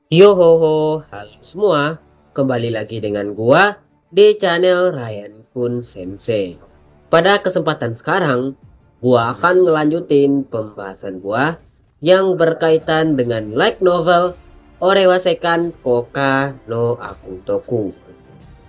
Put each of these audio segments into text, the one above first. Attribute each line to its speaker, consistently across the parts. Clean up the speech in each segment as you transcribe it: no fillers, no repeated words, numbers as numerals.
Speaker 1: Yo ho ho, halo semua. Kembali lagi dengan gua di channel Ryan Kun Sensei. Pada kesempatan sekarang, gua akan ngelanjutin pembahasan gua yang berkaitan dengan light novel Orewasekan Koka no Akutoku.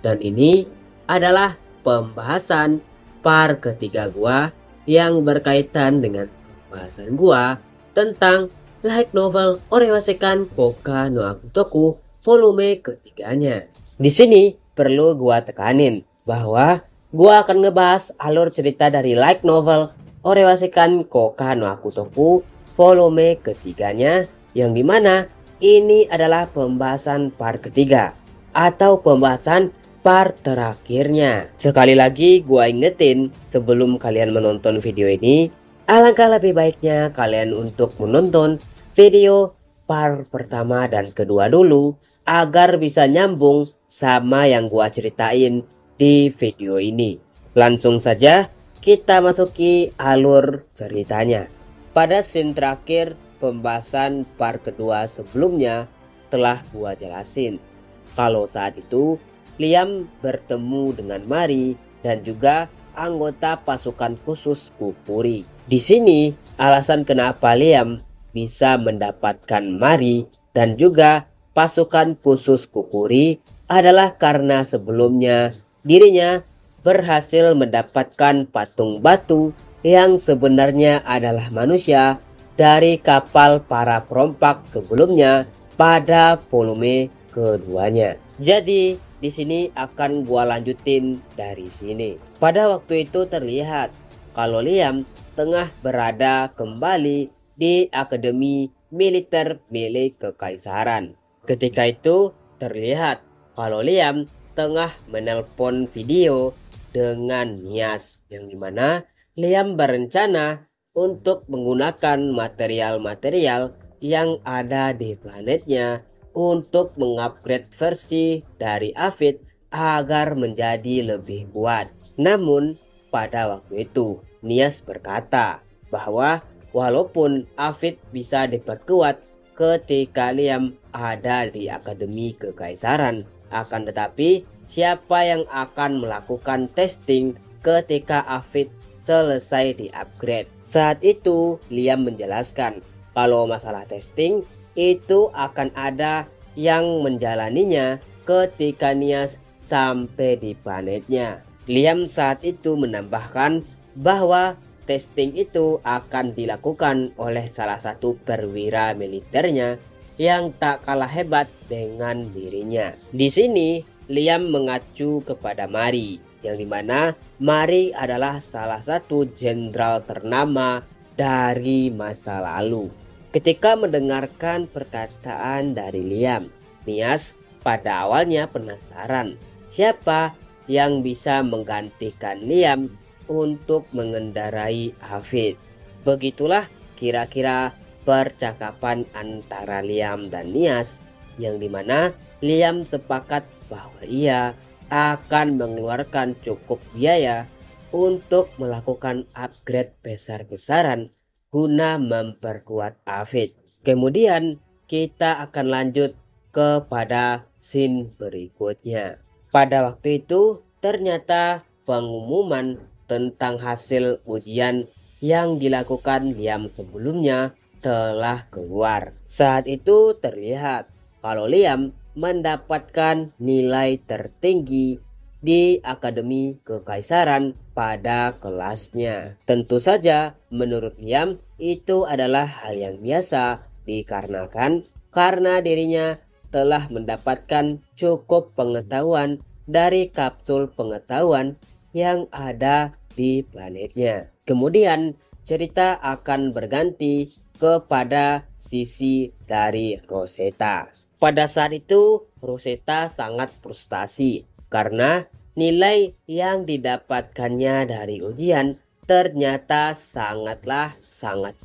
Speaker 1: Dan ini adalah pembahasan part ketiga gua yang berkaitan dengan pembahasan gua tentang light novel Orewasekan Koka no Akutoku volume ketiganya. Di sini perlu gua tekanin bahwa gua akan ngebahas alur cerita dari light novel Orewasekan Koka no Akutoku volume ketiganya, yang dimana ini adalah pembahasan part ketiga atau pembahasan part terakhirnya. Sekali lagi gua ingetin, sebelum kalian menonton video ini, alangkah lebih baiknya kalian untuk menonton video part pertama dan kedua dulu agar bisa nyambung sama yang gua ceritain di video ini. Langsung saja kita masuki alur ceritanya. Pada scene terakhir pembahasan part kedua sebelumnya telah gua jelasin kalau saat itu Liam bertemu dengan Mari dan juga anggota pasukan khusus Kupuri. Di sini alasan kenapa Liam bisa mendapatkan Mari dan juga pasukan khusus Kupuri adalah karena sebelumnya dirinya berhasil mendapatkan patung batu yang sebenarnya adalah manusia dari kapal para perompak sebelumnya pada volume keduanya. Jadi di sini akan gua lanjutin dari sini. Pada waktu itu terlihat kalau Liam tengah berada kembali di Akademi Militer milik Kekaisaran. Ketika itu terlihat kalau Liam tengah menelpon video dengan Nias, yang dimana Liam berencana untuk menggunakan material-material yang ada di planetnya untuk mengupgrade versi dari Aphid agar menjadi lebih kuat. Namun pada waktu itu Nias berkata bahwa walaupun Aphid bisa diperkuat ketika Liam ada di Akademi Kekaisaran, akan tetapi siapa yang akan melakukan testing ketika Aphid selesai di-upgrade? Saat itu Liam menjelaskan kalau masalah testing itu akan ada yang menjalaninya ketika Nias sampai di planetnya. Liam saat itu menambahkan bahwa testing itu akan dilakukan oleh salah satu perwira militernya yang tak kalah hebat dengan dirinya. Di sini Liam mengacu kepada Mari, yang dimana Mari adalah salah satu jenderal ternama dari masa lalu. Ketika mendengarkan perkataan dari Liam, Nias pada awalnya penasaran siapa yang bisa menggantikan Liam untuk mengendarai Aphid. Begitulah kira-kira percakapan antara Liam dan Nias, yang dimana Liam sepakat bahwa ia akan mengeluarkan cukup biaya untuk melakukan upgrade besar-besaran guna memperkuat Aphid. Kemudian kita akan lanjut kepada scene berikutnya. Pada waktu itu ternyata pengumuman tentang hasil ujian yang dilakukan Liam sebelumnya telah keluar. Saat itu terlihat kalau Liam mendapatkan nilai tertinggi di Akademi Kekaisaran pada kelasnya. Tentu saja menurut Liam itu adalah hal yang biasa dikarenakan karena dirinya telah mendapatkan cukup pengetahuan dari kapsul pengetahuan yang ada di planetnya. Kemudian cerita akan berganti kepada sisi dari Rosetta. Pada saat itu Rosetta sangat frustasi karena nilai yang didapatkannya dari ujian ternyata sangat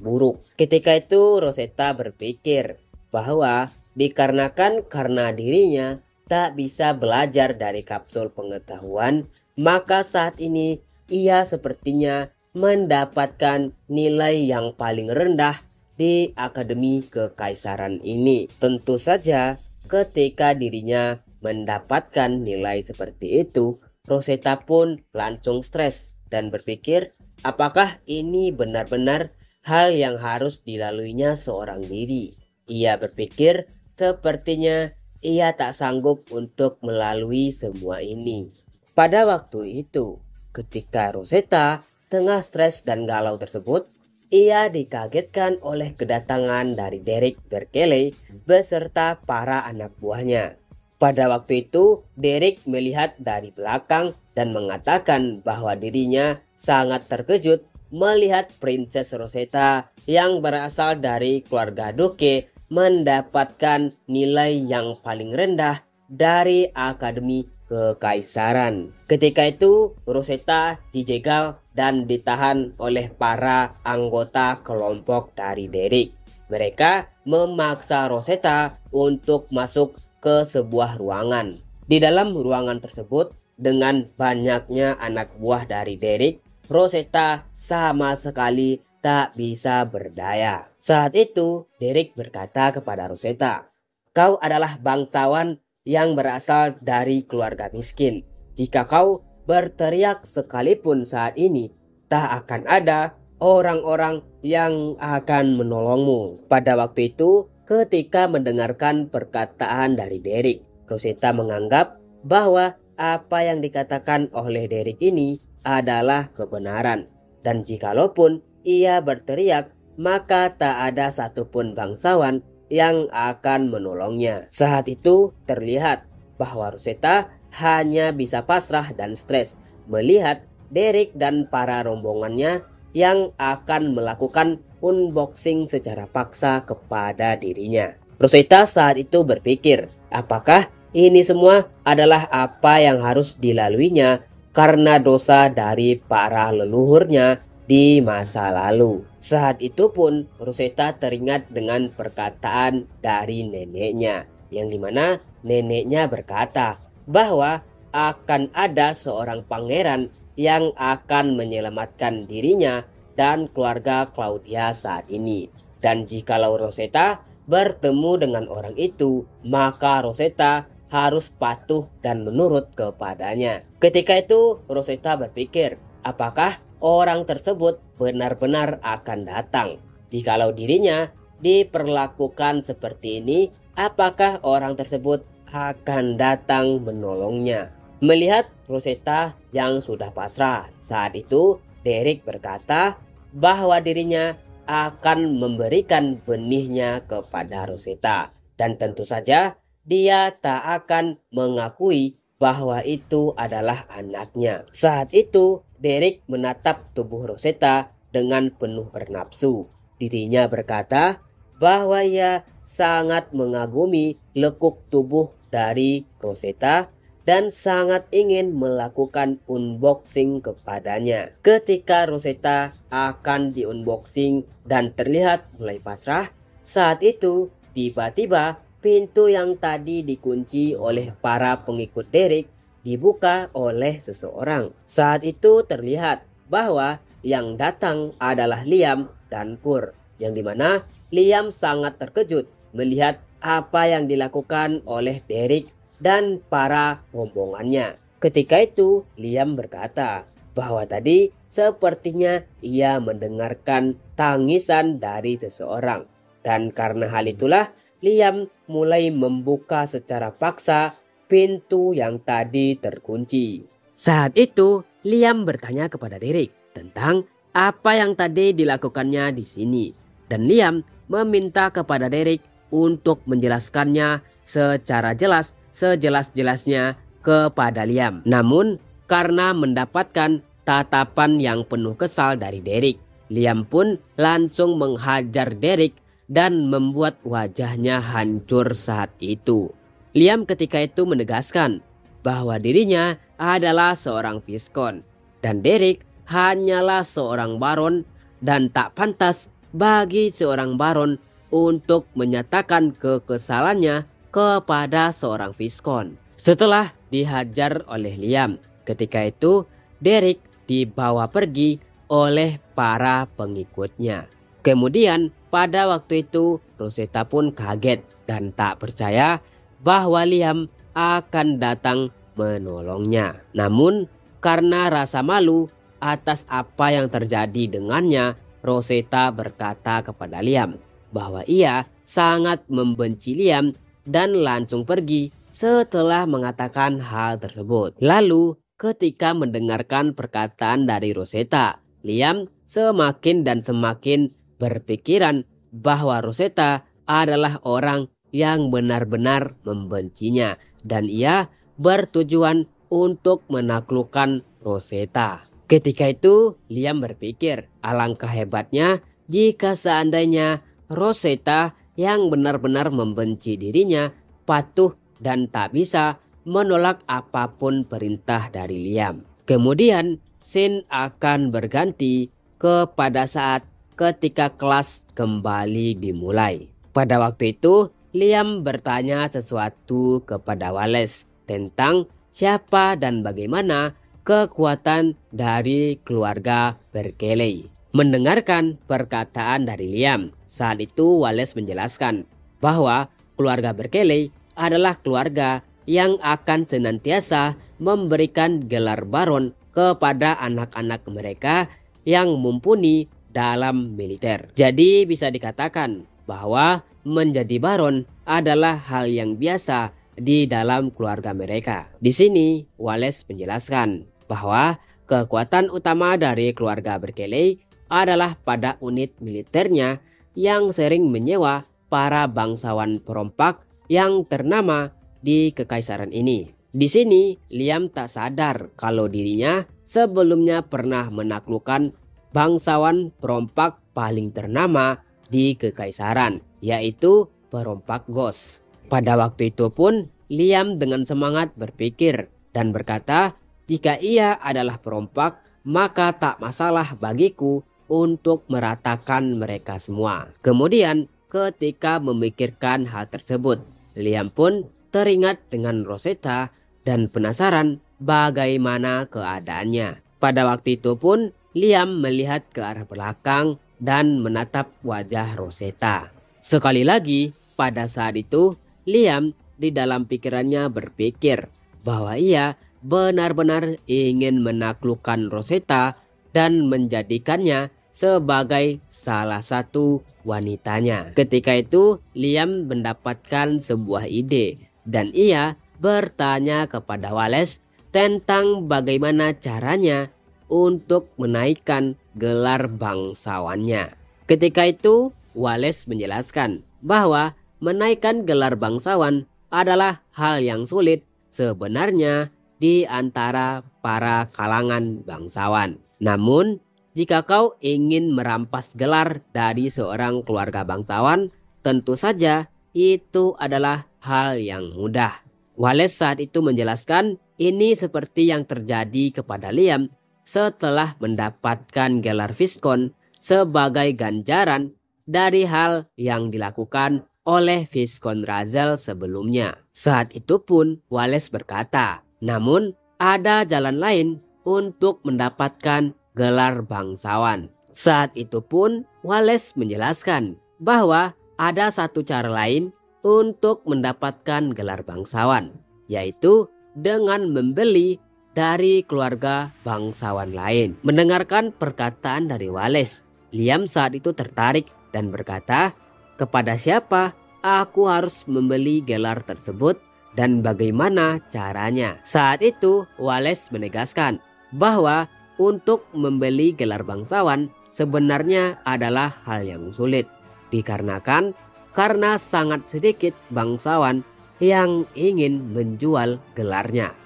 Speaker 1: buruk. Ketika itu Rosetta berpikir bahwa dikarenakan karena dirinya tak bisa belajar dari kapsul pengetahuan, maka saat ini ia sepertinya mendapatkan nilai yang paling rendah di Akademi Kekaisaran ini. Tentu saja Ketika dirinya mendapatkan nilai seperti itu, Rosetta pun langsung stres dan berpikir, apakah ini benar-benar hal yang harus dilaluinya seorang diri? Ia berpikir sepertinya ia tak sanggup untuk melalui semua ini. Pada waktu itu, ketika Rosetta tengah stres dan galau tersebut, ia dikagetkan oleh kedatangan dari Derek Berkeley beserta para anak buahnya. Pada waktu itu, Derek melihat dari belakang dan mengatakan bahwa dirinya sangat terkejut melihat Princess Rosetta yang berasal dari keluarga duke mendapatkan nilai yang paling rendah dari Akademi Kekaisaran. Ketika itu, Rosetta dijegal dan ditahan oleh para anggota kelompok dari Derek. Mereka memaksa Rosetta untuk masuk ke sebuah ruangan. Di dalam ruangan tersebut, dengan banyaknya anak buah dari Derek, Rosetta sama sekali tak bisa berdaya. Saat itu, Derek berkata kepada Rosetta, "Kau adalah bangsawan yang berasal dari keluarga miskin. Jika kau berteriak sekalipun saat ini, tak akan ada orang-orang yang akan menolongmu." Pada waktu itu, ketika mendengarkan perkataan dari Derek, Rosetta menganggap bahwa apa yang dikatakan oleh Derek ini adalah kebenaran. Dan jikalaupun ia berteriak, maka tak ada satupun bangsawan yang akan menolongnya. Saat itu terlihat bahwa Rosetta hanya bisa pasrah dan stres melihat Derek dan para rombongannya yang akan melakukan unboxing secara paksa kepada dirinya. Rosetta saat itu berpikir, apakah ini semua adalah apa yang harus dilaluinya karena dosa dari para leluhurnya di masa lalu. Saat itu pun Rosetta teringat dengan perkataan dari neneknya, yang dimana neneknya berkata bahwa akan ada seorang pangeran yang akan menyelamatkan dirinya dan keluarga Claudia saat ini. Dan jikalau Rosetta bertemu dengan orang itu, maka Rosetta harus patuh dan menurut kepadanya. Ketika itu Rosetta berpikir, apakah orang tersebut benar-benar akan datang? Jikalau dirinya diperlakukan seperti ini, apakah orang tersebut akan datang menolongnya? Melihat Rosetta yang sudah pasrah, saat itu Derek berkata bahwa dirinya akan memberikan benihnya kepada Rosetta. Dan tentu saja dia tak akan mengakui bahwa itu adalah anaknya. Saat itu Derek menatap tubuh Rosetta dengan penuh bernafsu. Dirinya berkata bahwa ia sangat mengagumi lekuk tubuh dari Rosetta dan sangat ingin melakukan unboxing kepadanya. Ketika Rosetta akan diunboxing dan terlihat mulai pasrah, saat itu tiba-tiba pintu yang tadi dikunci oleh para pengikut Derek dibuka oleh seseorang. Saat itu terlihat bahwa yang datang adalah Liam dan Pur, yang dimana Liam sangat terkejut melihat apa yang dilakukan oleh Derek dan para rombongannya. Ketika itu Liam berkata bahwa tadi sepertinya ia mendengarkan tangisan dari seseorang, dan karena hal itulah Liam mulai membuka secara paksa pintu yang tadi terkunci. Saat itu Liam bertanya kepada Derek tentang apa yang tadi dilakukannya di sini, dan Liam meminta kepada Derek untuk menjelaskannya secara jelas, sejelas-jelasnya kepada Liam. Namun karena mendapatkan tatapan yang penuh kesal dari Derek, Liam pun langsung menghajar Derek dan membuat wajahnya hancur saat itu. Liam ketika itu menegaskan bahwa dirinya adalah seorang Viscount dan Derek hanyalah seorang baron dan tak pantas bagi seorang baron untuk menyatakan kekesalannya kepada seorang Viscount. Setelah dihajar oleh Liam, ketika itu Derek dibawa pergi oleh para pengikutnya. Kemudian pada waktu itu Rosetta pun kaget dan tak percaya bahwa Liam akan datang menolongnya. Namun karena rasa malu atas apa yang terjadi dengannya, Rosetta berkata kepada Liam bahwa ia sangat membenci Liam dan langsung pergi setelah mengatakan hal tersebut. Lalu ketika mendengarkan perkataan dari Rosetta, Liam semakin dan semakin berpikiran bahwa Rosetta adalah orang yang benar-benar membencinya dan ia bertujuan untuk menaklukkan Rosetta. Ketika itu Liam berpikir alangkah hebatnya jika seandainya Rosetta yang benar-benar membenci dirinya patuh dan tak bisa menolak apapun perintah dari Liam. Kemudian scene akan berganti kepada saat ketika kelas kembali dimulai. Pada waktu itu Liam bertanya sesuatu kepada Wallace tentang siapa dan bagaimana kekuatan dari keluarga Berkeley. Mendengarkan perkataan dari Liam, saat itu Wallace menjelaskan bahwa keluarga Berkeley adalah keluarga yang akan senantiasa memberikan gelar baron kepada anak-anak mereka yang mumpuni dalam militer. Jadi bisa dikatakan bahwa menjadi baron adalah hal yang biasa di dalam keluarga mereka. Di sini Wallace menjelaskan bahwa kekuatan utama dari keluarga Berkeley adalah pada unit militernya yang sering menyewa para bangsawan perompak yang ternama di kekaisaran ini. Di sini Liam tak sadar kalau dirinya sebelumnya pernah menaklukkan bangsawan perompak paling ternama di kekaisaran, yaitu perompak Ghost. Pada waktu itu pun Liam dengan semangat berpikir dan berkata, jika ia adalah perompak, maka tak masalah bagiku untuk meratakan mereka semua. Kemudian ketika memikirkan hal tersebut, Liam pun teringat dengan Rosetta dan penasaran bagaimana keadaannya. Pada waktu itu pun Liam melihat ke arah belakang dan menatap wajah Rosetta. Sekali lagi pada saat itu Liam di dalam pikirannya berpikir bahwa ia benar-benar ingin menaklukkan Rosetta dan menjadikannya sebagai salah satu wanitanya. Ketika itu Liam mendapatkan sebuah ide dan ia bertanya kepada Wallace tentang bagaimana caranya untuk menaikkan gelar bangsawannya. Ketika itu Wallace menjelaskan bahwa menaikkan gelar bangsawan adalah hal yang sulit sebenarnya di antara para kalangan bangsawan. Namun jika kau ingin merampas gelar dari seorang keluarga bangsawan, tentu saja itu adalah hal yang mudah. Wallace saat itu menjelaskan ini seperti yang terjadi kepada Liam setelah mendapatkan gelar Viscount sebagai ganjaran dari hal yang dilakukan oleh Viscount Razel sebelumnya. Saat itu pun Wallace berkata, namun ada jalan lain untuk mendapatkan gelar bangsawan. Saat itu pun Wallace menjelaskan bahwa ada satu cara lain untuk mendapatkan gelar bangsawan, yaitu dengan membeli dari keluarga bangsawan lain. Mendengarkan perkataan dari Wallace, Liam saat itu tertarik dan berkata, kepada siapa aku harus membeli gelar tersebut dan bagaimana caranya? Saat itu Wallace menegaskan bahwa untuk membeli gelar bangsawan sebenarnya adalah hal yang sulit, dikarenakan karena sangat sedikit bangsawan yang ingin menjual gelarnya.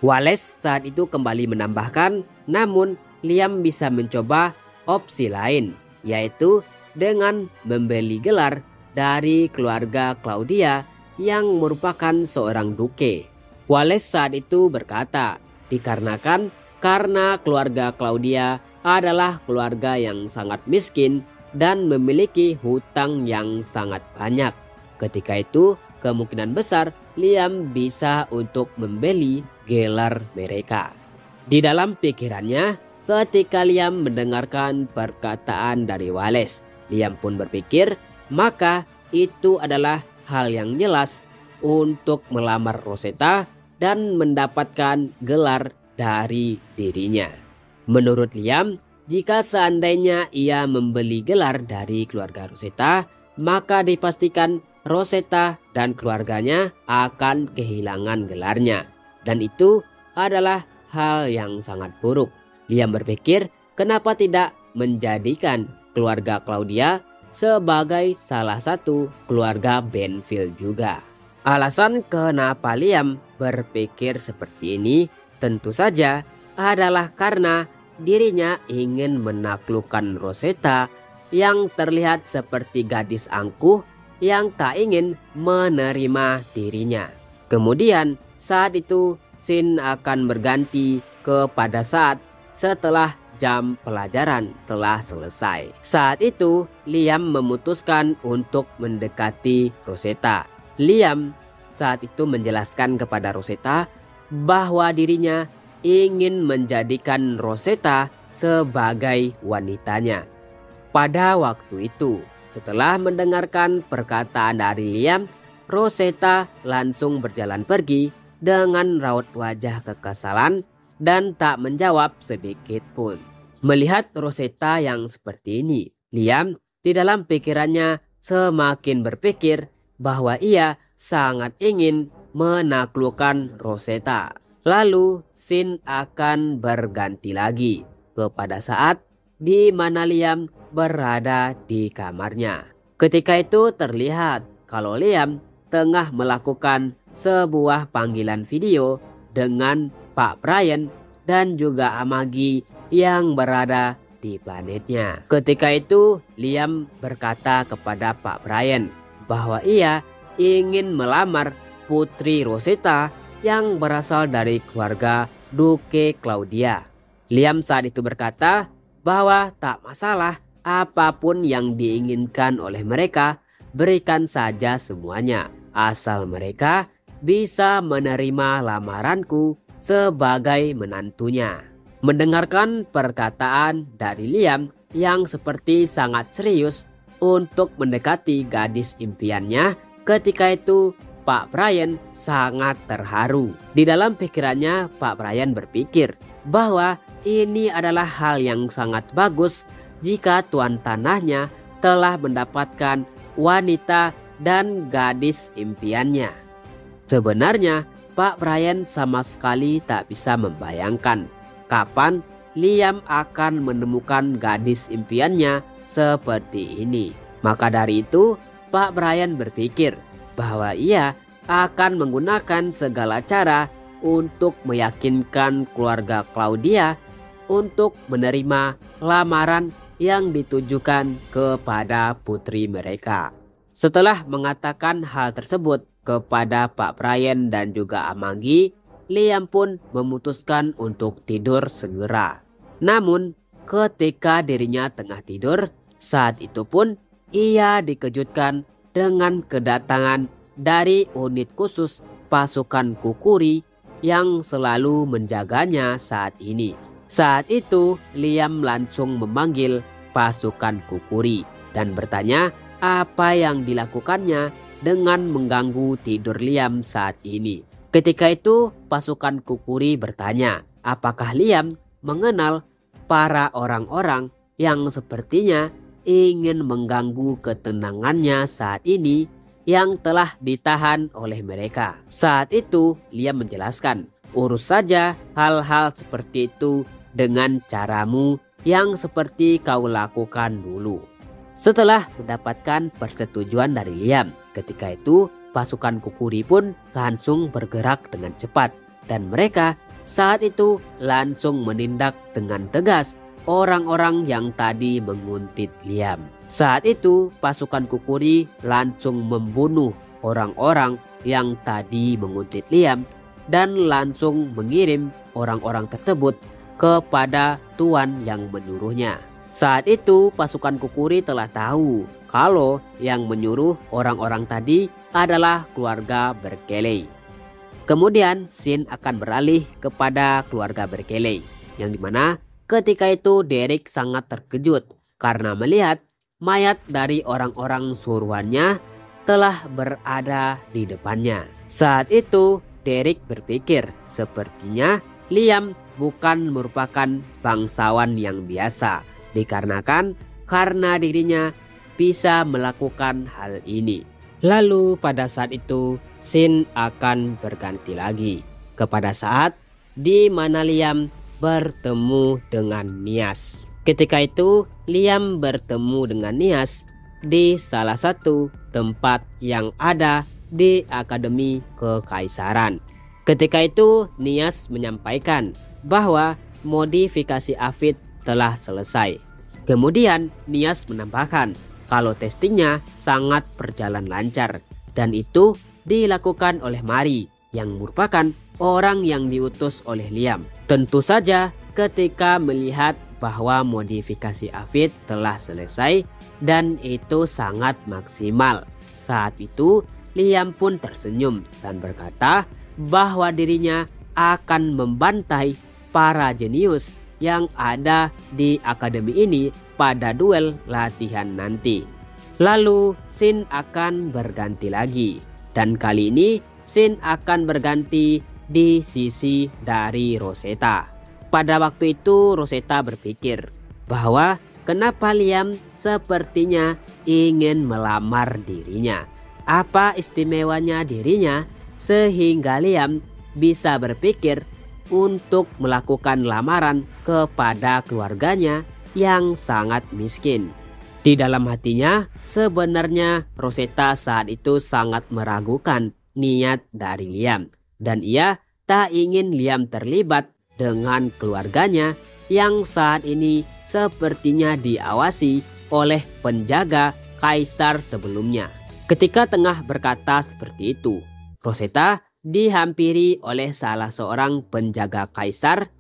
Speaker 1: Wallace saat itu kembali menambahkan, namun Liam bisa mencoba opsi lain, yaitu dengan membeli gelar dari keluarga Claudia yang merupakan seorang duke. Wallace saat itu berkata, dikarenakan karena keluarga Claudia adalah keluarga yang sangat miskin dan memiliki hutang yang sangat banyak. Ketika itu kemungkinan besar Liam bisa untuk membeli gelar mereka. Di dalam pikirannya, ketika Liam mendengarkan perkataan dari Wallace, Liam pun berpikir, maka itu adalah hal yang jelas untuk melamar Rosetta dan mendapatkan gelar dari dirinya. Menurut Liam, jika seandainya ia membeli gelar dari keluarga Rosetta, maka dipastikan Rosetta dan keluarganya akan kehilangan gelarnya. Dan itu adalah hal yang sangat buruk. Liam berpikir, kenapa tidak menjadikan keluarga Claudia sebagai salah satu keluarga Banfield juga. Alasan kenapa Liam berpikir seperti ini tentu saja adalah karena dirinya ingin menaklukkan Rosetta yang terlihat seperti gadis angkuh yang tak ingin menerima dirinya. Kemudian saat itu scene akan berganti kepada saat setelah jam pelajaran telah selesai. Saat itu Liam memutuskan untuk mendekati Rosetta. Liam saat itu menjelaskan kepada Rosetta bahwa dirinya ingin menjadikan Rosetta sebagai wanitanya. Pada waktu itu, setelah mendengarkan perkataan dari Liam, Rosetta langsung berjalan pergi dengan raut wajah kekesalan dan tak menjawab sedikit pun. Melihat Rosetta yang seperti ini, Liam di dalam pikirannya semakin berpikir bahwa ia sangat ingin menaklukkan Rosetta. Lalu scene akan berganti lagi kepada saat di mana Liam berada di kamarnya. Ketika itu terlihat kalau Liam tengah melakukan sebuah panggilan video dengan Pak Brian dan juga Amagi yang berada di planetnya. Ketika itu Liam berkata kepada Pak Brian bahwa ia ingin melamar putri Rosetta yang berasal dari keluarga Duke Claudia. Liam saat itu berkata bahwa tak masalah apapun yang diinginkan oleh mereka, berikan saja semuanya, asal mereka bisa menerima lamaranku sebagai menantunya. Mendengarkan perkataan dari Liam yang seperti sangat serius untuk mendekati gadis impiannya, ketika itu Pak Brian sangat terharu. Di dalam pikirannya Pak Brian berpikir bahwa ini adalah hal yang sangat bagus jika tuan tanahnya telah mendapatkan wanita dan gadis impiannya. Sebenarnya Pak Brian sama sekali tak bisa membayangkan kapan Liam akan menemukan gadis impiannya seperti ini. Maka dari itu Pak Brian berpikir bahwa ia akan menggunakan segala cara untuk meyakinkan keluarga Claudia untuk menerima lamaran yang ditujukan kepada putri mereka. Setelah mengatakan hal tersebut kepada Pak Brian dan juga Amagi, Liam pun memutuskan untuk tidur segera. Namun ketika dirinya tengah tidur, saat itu pun ia dikejutkan dengan kedatangan dari unit khusus pasukan Kukuri yang selalu menjaganya saat ini. Saat itu Liam langsung memanggil pasukan Kukuri dan bertanya apa yang dilakukannya dengan mengganggu tidur Liam saat ini. Ketika itu pasukan Kukuri bertanya apakah Liam mengenal para orang-orang yang sepertinya ingin mengganggu ketenangannya saat ini yang telah ditahan oleh mereka. Saat itu Liam menjelaskan, urus saja hal-hal seperti itu dengan caramu yang seperti kau lakukan dulu. Setelah mendapatkan persetujuan dari Liam, ketika itu pasukan Kukuri pun langsung bergerak dengan cepat dan mereka saat itu langsung menindak dengan tegas orang-orang yang tadi menguntit Liam. Saat itu pasukan Kukuri langsung membunuh orang-orang yang tadi menguntit Liam dan langsung mengirim orang-orang tersebut kepada tuan yang menyuruhnya. Saat itu pasukan Kukuri telah tahu kalau yang menyuruh orang-orang tadi adalah keluarga Berkeley. Kemudian scene akan beralih kepada keluarga Berkeley, yang dimana ketika itu Derek sangat terkejut karena melihat mayat dari orang-orang suruhannya telah berada di depannya. Saat itu Derek berpikir sepertinya Liam bukan merupakan bangsawan yang biasa, dikarenakan karena dirinya bisa melakukan hal ini. Lalu pada saat itu scene akan berganti lagi kepada saat di mana Liam bertemu dengan Nias. Ketika itu Liam bertemu dengan Nias di salah satu tempat yang ada di Akademi Kekaisaran. Ketika itu Nias menyampaikan bahwa modifikasi Afid telah selesai. Kemudian Nias menambahkan kalau testingnya sangat berjalan lancar dan itu dilakukan oleh Mari yang merupakan orang yang diutus oleh Liam. Tentu saja ketika melihat bahwa modifikasi Afid telah selesai dan itu sangat maksimal. Saat itu Liam pun tersenyum dan berkata bahwa dirinya akan membantai para jenius yang ada di akademi ini pada duel latihan nanti. Lalu scene akan berganti lagi dan kali ini scene akan berganti di sisi dari Rosetta. Pada waktu itu Rosetta berpikir bahwa kenapa Liam sepertinya ingin melamar dirinya. Apa istimewanya dirinya sehingga Liam bisa berpikir untuk melakukan lamaran kepada keluarganya yang sangat miskin. Di dalam hatinya sebenarnya Rosetta saat itu sangat meragukan niat dari Liam dan ia tak ingin Liam terlibat dengan keluarganya yang saat ini sepertinya diawasi oleh penjaga kaisar sebelumnya. Ketika tengah berkata seperti itu, Rosetta dihampiri oleh salah seorang penjaga kaisar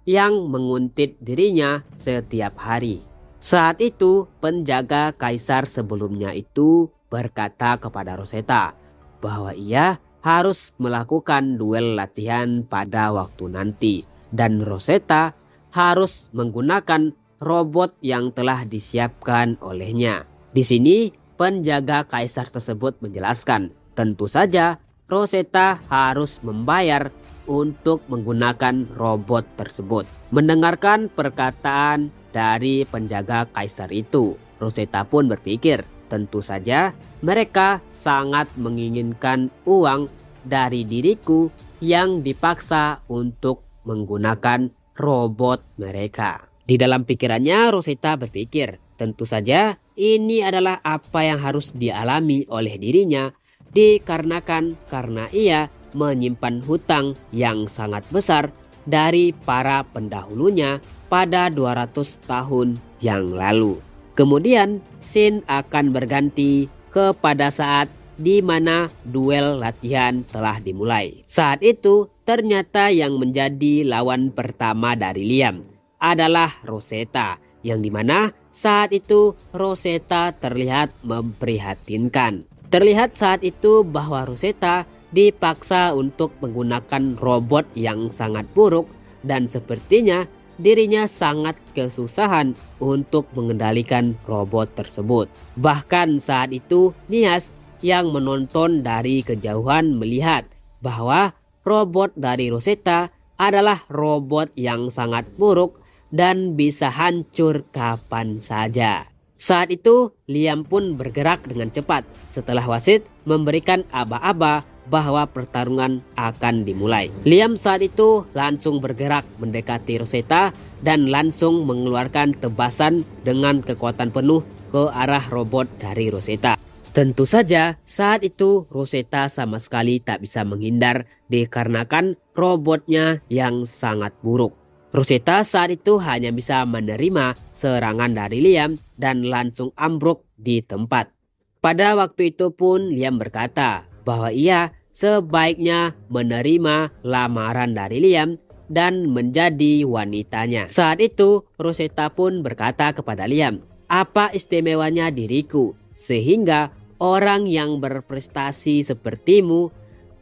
Speaker 1: yang menguntit dirinya setiap hari. Saat itu penjaga kaisar sebelumnya itu berkata kepada Rosetta bahwa ia harus melakukan duel latihan pada waktu nanti dan Rosetta harus menggunakan robot yang telah disiapkan olehnya. Di sini penjaga kaisar tersebut menjelaskan, tentu saja Rosetta harus membayar untuk menggunakan robot tersebut. Mendengarkan perkataan dari penjaga kaisar itu, Rosetta pun berpikir, tentu saja mereka sangat menginginkan uang dari diriku yang dipaksa untuk menggunakan robot mereka. Di dalam pikirannya Rosetta berpikir, tentu saja ini adalah apa yang harus dialami oleh dirinya dikarenakan karena ia menyimpan hutang yang sangat besar dari para pendahulunya pada 200 tahun yang lalu. Kemudian scene akan berganti kepada saat di mana duel latihan telah dimulai. Saat itu ternyata yang menjadi lawan pertama dari Liam adalah Rosetta, yang dimana saat itu Rosetta terlihat memprihatinkan. Terlihat saat itu bahwa Rosetta dipaksa untuk menggunakan robot yang sangat buruk dan sepertinya dirinya sangat kesusahan untuk mengendalikan robot tersebut. Bahkan saat itu Nias yang menonton dari kejauhan melihat bahwa robot dari Rosetta adalah robot yang sangat buruk dan bisa hancur kapan saja. Saat itu Liam pun bergerak dengan cepat setelah wasit memberikan aba-aba bahwa pertarungan akan dimulai. Liam saat itu langsung bergerak mendekati Rosetta dan langsung mengeluarkan tebasan dengan kekuatan penuh ke arah robot dari Rosetta. Tentu saja saat itu Rosetta sama sekali tak bisa menghindar dikarenakan robotnya yang sangat buruk. Rosetta saat itu hanya bisa menerima serangan dari Liam dan langsung ambruk di tempat. Pada waktu itu pun Liam berkata bahwa ia sebaiknya menerima lamaran dari Liam dan menjadi wanitanya. Saat itu Rosetta pun berkata kepada Liam, apa istimewanya diriku sehingga orang yang berprestasi sepertimu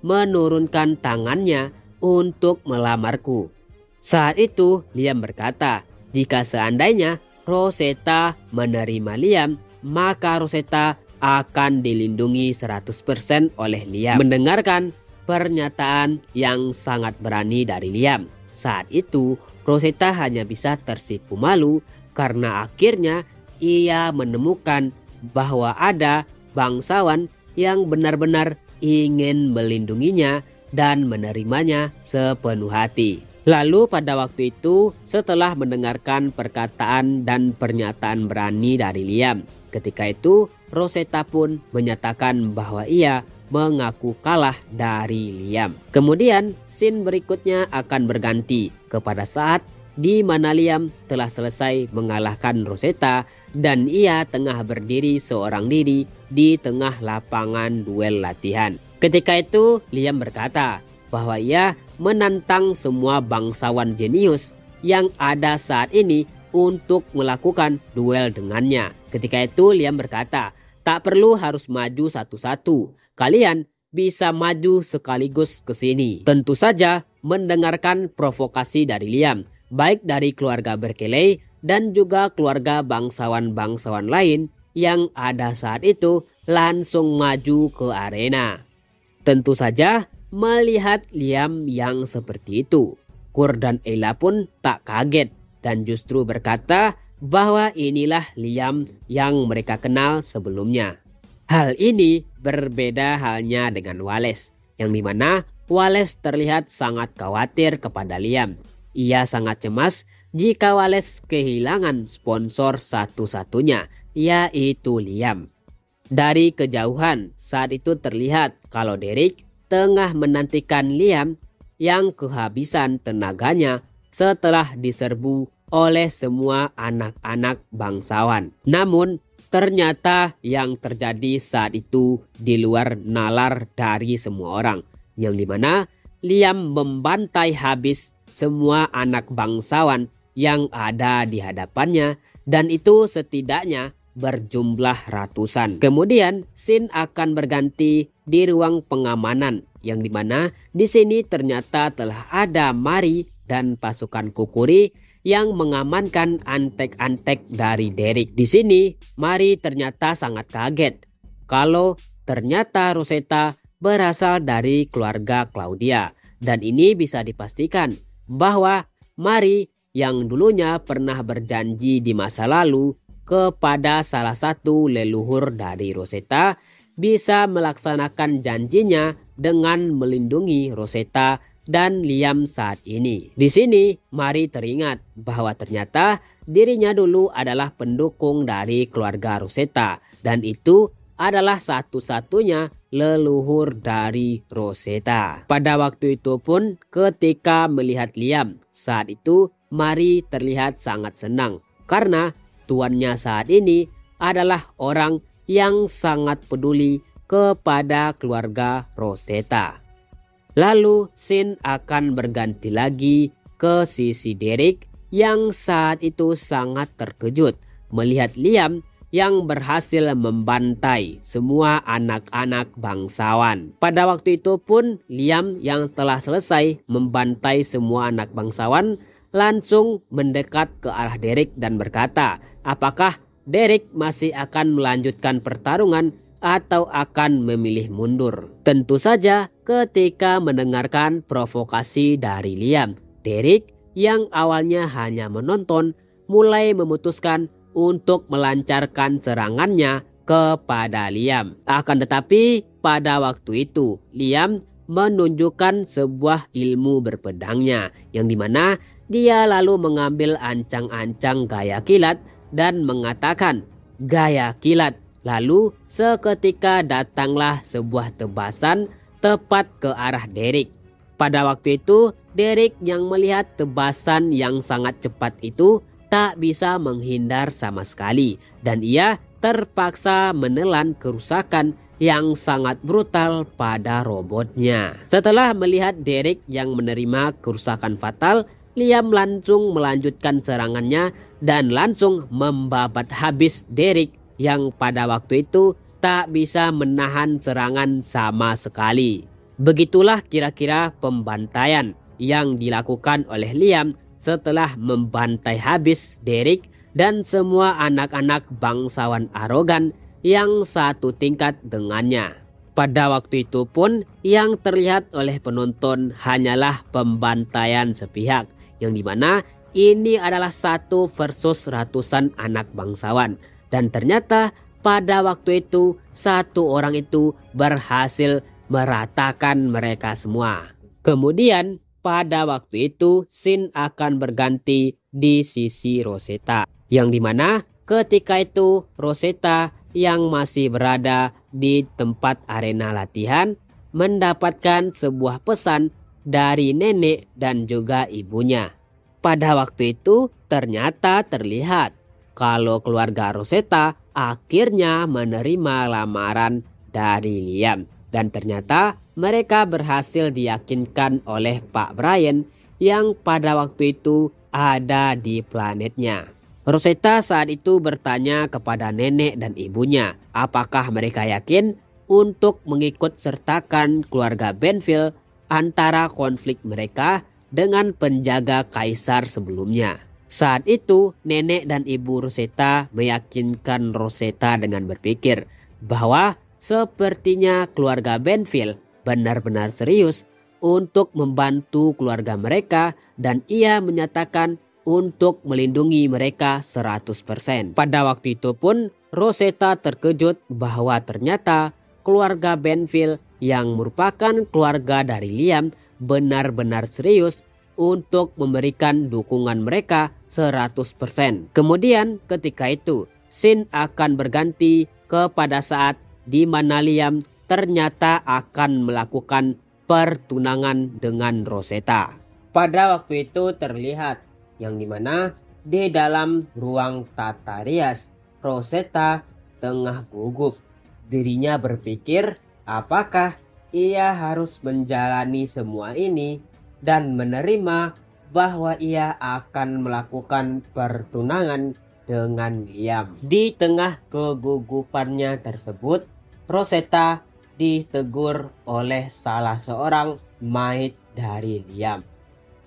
Speaker 1: menurunkan tangannya untuk melamarku. Saat itu Liam berkata, jika seandainya Rosetta menerima Liam, maka Rosetta akan dilindungi 100% oleh Liam. Mendengarkan pernyataan yang sangat berani dari Liam, saat itu Rosetta hanya bisa tersipu malu karena akhirnya ia menemukan bahwa ada bangsawan yang benar-benar ingin melindunginya dan menerimanya sepenuh hati. Lalu pada waktu itu, setelah mendengarkan perkataan dan pernyataan berani dari Liam, ketika itu Rosetta pun menyatakan bahwa ia mengaku kalah dari Liam. Kemudian scene berikutnya akan berganti kepada saat di mana Liam telah selesai mengalahkan Rosetta dan ia tengah berdiri seorang diri di tengah lapangan duel latihan. Ketika itu Liam berkata bahwa ia menantang semua bangsawan jenius yang ada saat ini untuk melakukan duel dengannya. Ketika itu Liam berkata, tak perlu harus maju satu-satu, kalian bisa maju sekaligus ke sini. Tentu saja mendengarkan provokasi dari Liam, baik dari keluarga Berkeley dan juga keluarga bangsawan-bangsawan lain yang ada saat itu langsung maju ke arena. Tentu saja melihat Liam yang seperti itu, Kur dan Ella pun tak kaget dan justru berkata bahwa inilah Liam yang mereka kenal sebelumnya. Hal ini berbeda halnya dengan Wallace, yang dimana Wallace terlihat sangat khawatir kepada Liam. Ia sangat cemas jika Wallace kehilangan sponsor satu-satunya, yaitu Liam. Dari kejauhan saat itu terlihat kalau Derek tengah menantikan Liam yang kehabisan tenaganya setelah diserbu oleh semua anak-anak bangsawan. Namun ternyata yang terjadi saat itu di luar nalar dari semua orang, yang dimana Liam membantai habis semua anak bangsawan yang ada di hadapannya, dan itu setidaknya berjumlah ratusan. Kemudian scene akan berganti di ruang pengamanan, yang dimana di sini ternyata telah ada Mary dan pasukan Kukuri yang mengamankan antek-antek dari Derek. Di sini Mary ternyata sangat kaget kalau ternyata Rosetta berasal dari keluarga Claudia, dan ini bisa dipastikan bahwa Mary yang dulunya pernah berjanji di masa lalu kepada salah satu leluhur dari Rosetta bisa melaksanakan janjinya dengan melindungi Rosetta dan Liam saat ini. Di sini Mary teringat bahwa ternyata dirinya dulu adalah pendukung dari keluarga Rosetta dan itu adalah satu-satunya leluhur dari Rosetta. Pada waktu itu pun ketika melihat Liam, saat itu Mary terlihat sangat senang karena tuannya saat ini adalah orang yang sangat peduli kepada keluarga Rosetta. Lalu scene akan berganti lagi ke sisi Derek yang saat itu sangat terkejut melihat Liam yang berhasil membantai semua anak-anak bangsawan. Pada waktu itu pun Liam yang telah selesai membantai semua anak bangsawan langsung mendekat ke arah Derek dan berkata, apakah Derek masih akan melanjutkan pertarungan atau akan memilih mundur? Tentu saja ketika mendengarkan provokasi dari Liam, Derek yang awalnya hanya menonton mulai memutuskan untuk melancarkan serangannya kepada Liam. Akan tetapi pada waktu itu Liam menunjukkan sebuah ilmu berpedangnya, yang dimana dia lalu mengambil ancang-ancang gaya kilat dan mengatakan, gaya kilat. Lalu seketika datanglah sebuah tebasan tepat ke arah Derek. Pada waktu itu Derek yang melihat tebasan yang sangat cepat itu tak bisa menghindar sama sekali, dan ia terpaksa menelan kerusakan yang sangat brutal pada robotnya. Setelah melihat Derek yang menerima kerusakan fatal, Liam langsung melanjutkan serangannya dan langsung membabat habis Derek yang pada waktu itu tak bisa menahan serangan sama sekali. Begitulah kira-kira pembantaian yang dilakukan oleh Liam setelah membantai habis Derek dan semua anak-anak bangsawan arogan yang satu tingkat dengannya. Pada waktu itu pun yang terlihat oleh penonton hanyalah pembantaian sepihak, yang dimana ini adalah satu versus ratusan anak bangsawan. Dan ternyata pada waktu itu satu orang itu berhasil meratakan mereka semua. Kemudian pada waktu itu scene akan berganti di sisi Rosetta, yang dimana ketika itu Rosetta yang masih berada di tempat arena latihan mendapatkan sebuah pesan dari nenek dan juga ibunya. Pada waktu itu ternyata terlihat kalau keluarga Rosetta akhirnya menerima lamaran dari Liam. Dan ternyata mereka berhasil diyakinkan oleh Pak Brian yang pada waktu itu ada di planetnya. Rosetta saat itu bertanya kepada nenek dan ibunya apakah mereka yakin untuk mengikut sertakan keluarga Banfield antara konflik mereka dengan penjaga kaisar sebelumnya. Saat itu nenek dan ibu Rosetta meyakinkan Rosetta dengan berpikir bahwa sepertinya keluarga Banfield benar-benar serius untuk membantu keluarga mereka dan ia menyatakan untuk melindungi mereka 100%. Pada waktu itu pun Rosetta terkejut bahwa ternyata keluarga Banfield yang merupakan keluarga dari Liam benar-benar serius untuk memberikan dukungan mereka 100%. Kemudian ketika itu scene akan berganti kepada saat di mana Liam ternyata akan melakukan pertunangan dengan Rosetta. Pada waktu itu terlihat yang dimana di dalam ruang tata rias Rosetta tengah gugup. Dirinya berpikir apakah ia harus menjalani semua ini dan menerima bahwa ia akan melakukan pertunangan dengan Liam. Di tengah kegugupannya tersebut, Rosetta ditegur oleh salah seorang maid dari Liam.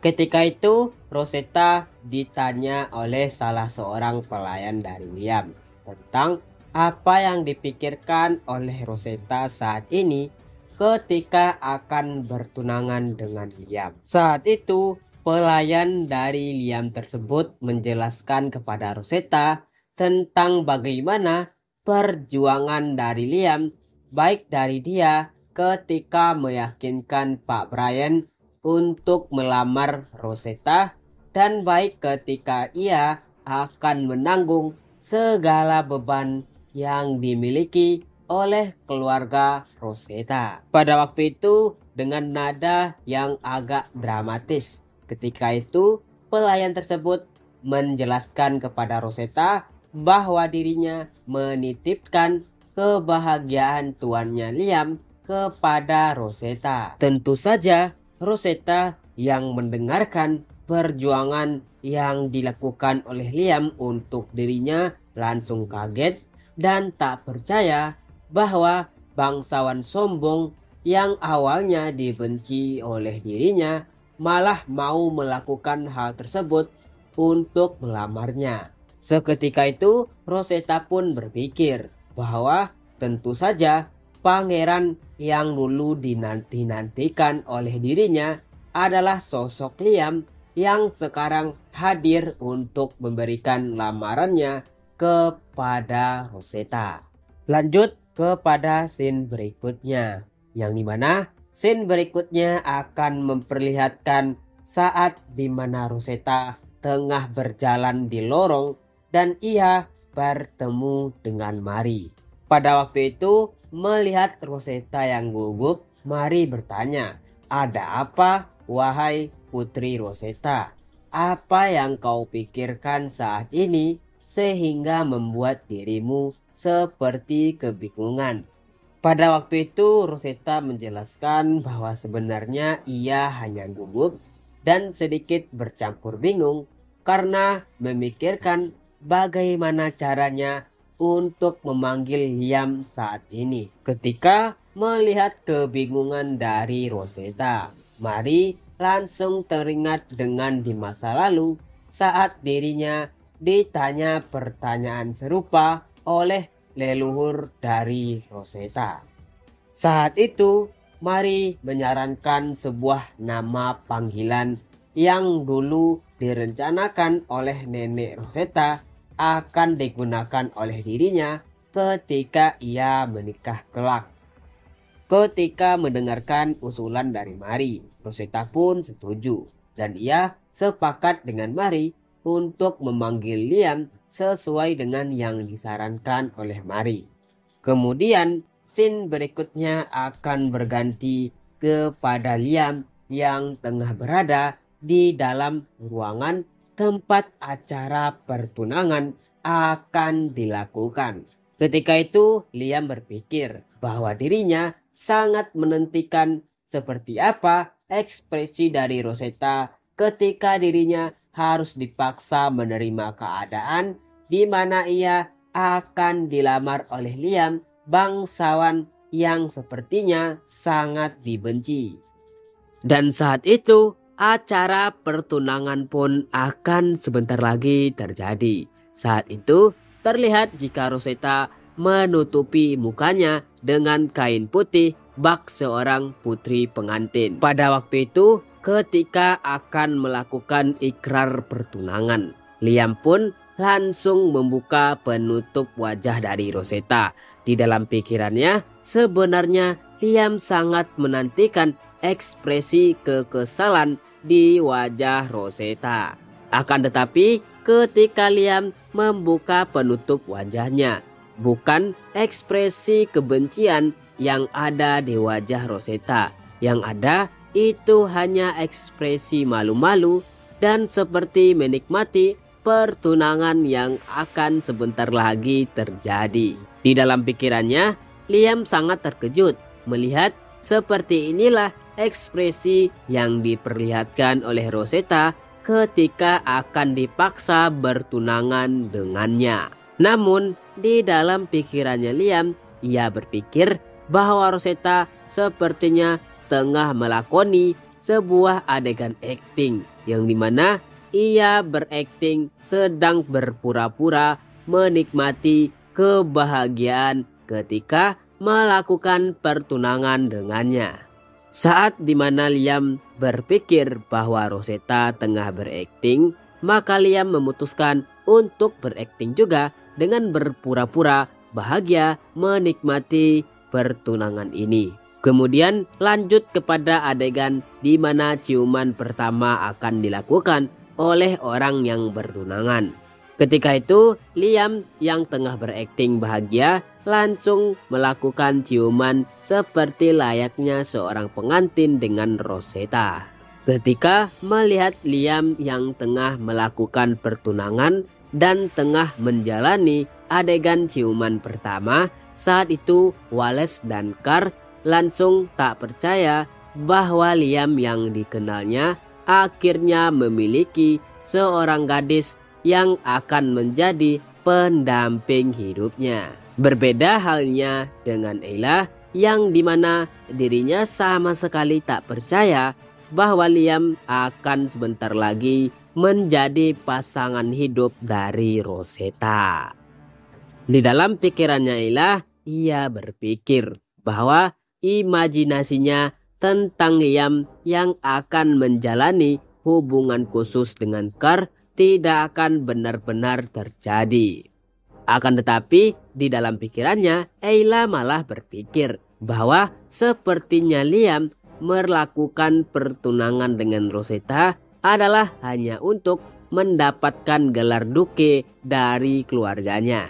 Speaker 1: Ketika itu Rosetta ditanya oleh salah seorang pelayan dari Liam tentang apa yang dipikirkan oleh Rosetta saat ini ketika akan bertunangan dengan Liam. Saat itu pelayan dari Liam tersebut menjelaskan kepada Rosetta tentang bagaimana perjuangan dari Liam, baik dari dia ketika meyakinkan Pak Brian untuk melamar Rosetta dan baik ketika ia akan menanggung segala beban yang dimiliki oleh keluarga Rosetta. Pada waktu itu dengan nada yang agak dramatis. Ketika itu pelayan tersebut menjelaskan kepada Rosetta bahwa dirinya menitipkan kebahagiaan tuannya Liam kepada Rosetta. Tentu saja Rosetta yang mendengarkan perjuangan yang dilakukan oleh Liam untuk dirinya langsung kaget dan tak percaya bahwa bangsawan sombong yang awalnya dibenci oleh dirinya malah mau melakukan hal tersebut untuk melamarnya. Seketika itu Rosetta pun berpikir bahwa tentu saja pangeran yang dulu dinantikan oleh dirinya adalah sosok Liam yang sekarang hadir untuk memberikan lamarannya kepada Rosetta. Lanjut kepada scene berikutnya, yang dimana scene berikutnya akan memperlihatkan saat dimana Rosetta tengah berjalan di lorong dan ia bertemu dengan Mary. Pada waktu itu melihat Rosetta yang gugup, Mary bertanya, "Ada apa, wahai Putri Rosetta? Apa yang kau pikirkan saat ini sehingga membuat dirimu seperti kebingungan?" Pada waktu itu Rosetta menjelaskan bahwa sebenarnya ia hanya gugup dan sedikit bercampur bingung karena memikirkan bagaimana caranya untuk memanggil Liam saat ini. Ketika melihat kebingungan dari Rosetta, Mary langsung teringat dengan di masa lalu saat dirinya ditanya pertanyaan serupa oleh leluhur dari Rosetta. Saat itu Mary menyarankan sebuah nama panggilan yang dulu direncanakan oleh nenek Rosetta akan digunakan oleh dirinya ketika ia menikah kelak. Ketika mendengarkan usulan dari Mary, Rosetta pun setuju dan ia sepakat dengan Mary untuk memanggil Liam sesuai dengan yang disarankan oleh Mary. Kemudian scene berikutnya akan berganti kepada Liam yang tengah berada di dalam ruangan tempat acara pertunangan akan dilakukan. Ketika itu Liam berpikir bahwa dirinya sangat menantikan seperti apa ekspresi dari Rosetta ketika dirinya harus dipaksa menerima keadaan di mana ia akan dilamar oleh Liam, bangsawan yang sepertinya sangat dibenci. Dan saat itu acara pertunangan pun akan sebentar lagi terjadi. Saat itu terlihat jika Rosetta menutupi mukanya dengan kain putih bak seorang putri pengantin. Pada waktu itu ketika akan melakukan ikrar pertunangan, Liam pun langsung membuka penutup wajah dari Rosetta. Di dalam pikirannya sebenarnya Liam sangat menantikan ekspresi kekesalan di wajah Rosetta. Akan tetapi ketika Liam membuka penutup wajahnya, bukan ekspresi kebencian yang ada di wajah Rosetta. Yang ada itu hanya ekspresi malu-malu dan seperti menikmati pertunangan yang akan sebentar lagi terjadi. Di dalam pikirannya, Liam sangat terkejut melihat seperti inilah ekspresi yang diperlihatkan oleh Rosetta ketika akan dipaksa bertunangan dengannya. Namun di dalam pikirannya Liam, ia berpikir bahwa Rosetta sepertinya tengah melakoni sebuah adegan akting yang dimana ia berakting sedang berpura-pura menikmati kebahagiaan ketika melakukan pertunangan dengannya. Saat dimana Liam berpikir bahwa Rosetta tengah berakting, maka Liam memutuskan untuk berakting juga dengan berpura-pura bahagia menikmati pertunangan ini. Kemudian lanjut kepada adegan di mana ciuman pertama akan dilakukan oleh orang yang bertunangan. Ketika itu Liam yang tengah berakting bahagia langsung melakukan ciuman seperti layaknya seorang pengantin dengan Rosetta. Ketika melihat Liam yang tengah melakukan pertunangan dan tengah menjalani adegan ciuman pertama, saat itu Wallace dan Carr langsung tak percaya bahwa Liam yang dikenalnya akhirnya memiliki seorang gadis yang akan menjadi pendamping hidupnya. Berbeda halnya dengan Ayla yang dimana dirinya sama sekali tak percaya bahwa Liam akan sebentar lagi menjadi pasangan hidup dari Rosetta. Di dalam pikirannya Ayla, ia berpikir bahwa imajinasinya tentang Liam yang akan menjalani hubungan khusus dengan Carr tidak akan benar-benar terjadi. Akan tetapi di dalam pikirannya Ayla malah berpikir bahwa sepertinya Liam melakukan pertunangan dengan Rosetta adalah hanya untuk mendapatkan gelar duke dari keluarganya.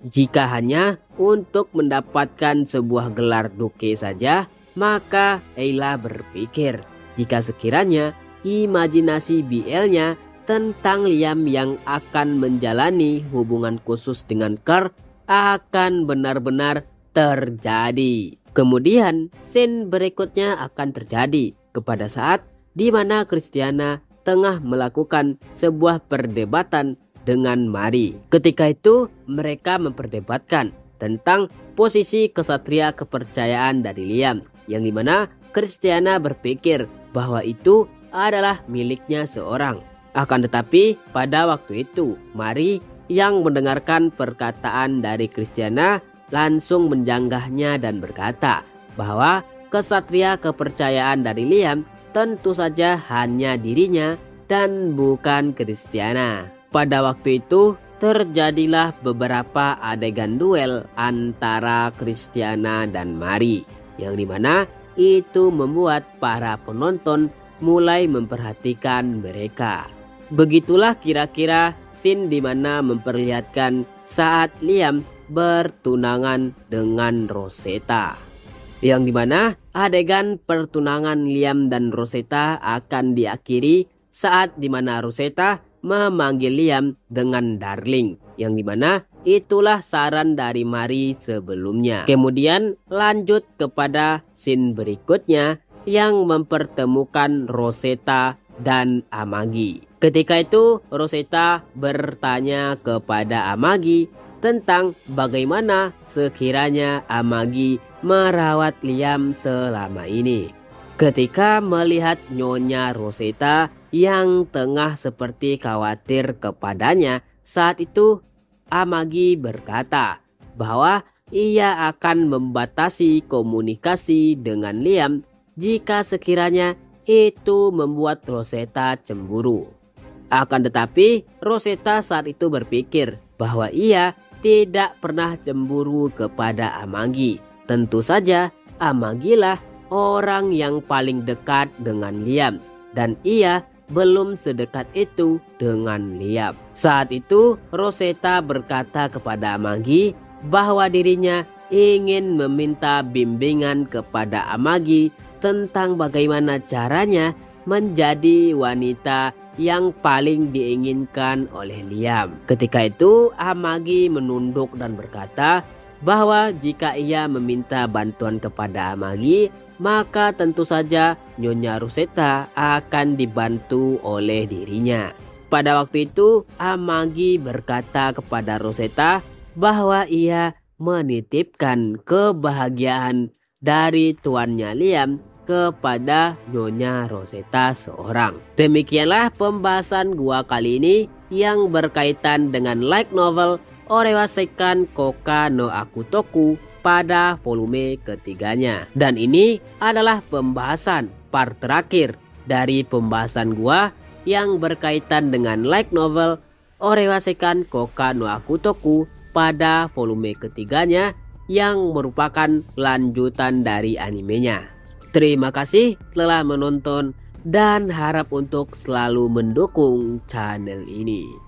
Speaker 1: Jika hanya untuk mendapatkan sebuah gelar duke saja, maka Ayla berpikir jika sekiranya imajinasi BL-nya tentang Liam yang akan menjalani hubungan khusus dengan Carr akan benar-benar terjadi. Kemudian scene berikutnya akan terjadi kepada saat di mana Christiana tengah melakukan sebuah perdebatan dengan Mary. Ketika itu mereka memperdebatkan tentang posisi kesatria kepercayaan dari Liam, yang dimana Christiana berpikir bahwa itu adalah miliknya seorang. Akan tetapi pada waktu itu Mary yang mendengarkan perkataan dari Christiana langsung menjanggahnya dan berkata bahwa kesatria kepercayaan dari Liam tentu saja hanya dirinya dan bukan Christiana. Pada waktu itu terjadilah beberapa adegan duel antara Christiana dan Mary, yang dimana itu membuat para penonton mulai memperhatikan mereka. Begitulah kira-kira scene dimana memperlihatkan saat Liam bertunangan dengan Rosetta, yang dimana adegan pertunangan Liam dan Rosetta akan diakhiri saat dimana Rosetta memanggil Liam dengan darling, yang dimana itulah saran dari Mary sebelumnya. Kemudian lanjut kepada scene berikutnya yang mempertemukan Rosetta dan Amagi. Ketika itu Rosetta bertanya kepada Amagi tentang bagaimana sekiranya Amagi merawat Liam selama ini. Ketika melihat Nyonya Rosetta yang tengah seperti khawatir kepadanya, saat itu Amagi berkata bahwa ia akan membatasi komunikasi dengan Liam jika sekiranya itu membuat Rosetta cemburu. Akan tetapi Rosetta saat itu berpikir bahwa ia tidak pernah cemburu kepada Amagi. Tentu saja Amagi lah orang yang paling dekat dengan Liam, dan ia belum sedekat itu dengan Liam. Saat itu Rosetta berkata kepada Amagi bahwa dirinya ingin meminta bimbingan kepada Amagi tentang bagaimana caranya menjadi wanita yang paling diinginkan oleh Liam. Ketika itu Amagi menunduk dan berkata bahwa jika ia meminta bantuan kepada Amagi, maka tentu saja Nyonya Rosetta akan dibantu oleh dirinya. Pada waktu itu Amagi berkata kepada Rosetta bahwa ia menitipkan kebahagiaan dari tuannya Liam kepada Nyonya Rosetta seorang. Demikianlah pembahasan gua kali ini yang berkaitan dengan light novel Orewa Seikan Koka no Akutoku pada volume ketiganya. Dan ini adalah pembahasan part terakhir dari pembahasan gua yang berkaitan dengan light novel Orewa Seikan Koka no Akutoku pada volume ketiganya yang merupakan lanjutan dari animenya. Terima kasih telah menonton dan harap untuk selalu mendukung channel ini.